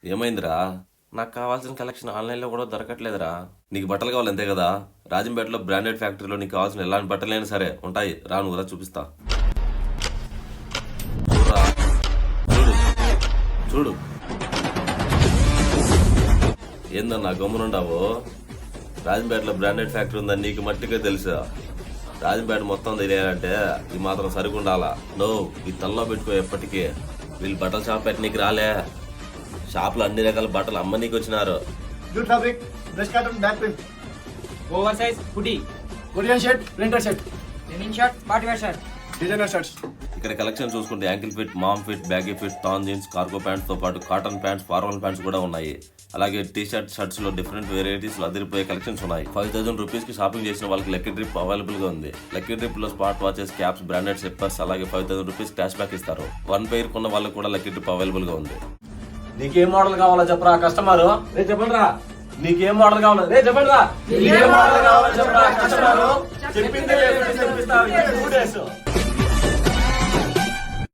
ఏమైందిరా? నాకు కావాల్సిన కలెక్షన్ ఆన్లైన్లో కూడా దొరకట్లేదురా. నీకు బట్టలు కావాలి అంతే కదా? రాజంపేటలో బ్రాండెడ్ ఫ్యాక్టరీలో నీకు కావాల్సిన ఎలాంటి బట్టలైనా సరే ఉంటాయి. రా నువ్వు రా, చూపిస్తా. చూడురా, చూడు చూడు. ఏందన్నా గమ్మునుండావు? రాజంపేటలో బ్రాండెడ్ ఫ్యాక్టరీ ఉందని నీకు మట్టిగా తెలుసా? రాజంపేట మొత్తం తెలియాలంటే ఈ మాత్రం సరిగుండాలా? నో, ఈ తల్లో పెట్టుకో ఎప్పటికీ. వీళ్ళు బట్టల షాప్ పెట్టనీకి రాలే, షాప్లో అన్ని రకాల బట్టలు అమ్మనీకి వచ్చినారు. Jute fabric, breast cotton, back print, over size hoodie, Korean shirt, printer shirt, denim shirt, party wear shirt. designer shirts. ఇక్కడ కలెక్షన్ చూసుకుంటే ankle fit, mom fit, baggy fit, tan jeans, cargo pants తో పాటు cotton pants, formal pants కూడా ఉన్నాయి. అలాగే T shirt, shirts లో different varieties లో అదిరిపోయే కలెక్షన్స్ ఉన్నాయి. 5000 రూపీస్ కి షాపింగ్ చేసిన వాళ్ళకి లక్కీ ట్రిప్ అవైలబుల్ గా ఉంది. లక్కీ ట్రిప్ లో smart watches, caps, branded slippers, అలాగే 5000 రూపీస్ క్యాష్ బ్యాక్ ఇస్తారు. 1 పెయిర్ కొన్న వాళ్ళకి కూడా లక్కీ ట్రిప్ అవైలబుల్ గా ఉంది. నీకేం మోడల్ కావాలో చెప్పరా కస్టమర్? రే చెప్పండి రా, నీకేం మోడల్ కావాలో? రే చెప్పండి రా, నీకేం మోడల్ కావాలో చెప్పరా కస్టమర్? చెప్పిందే 2 days.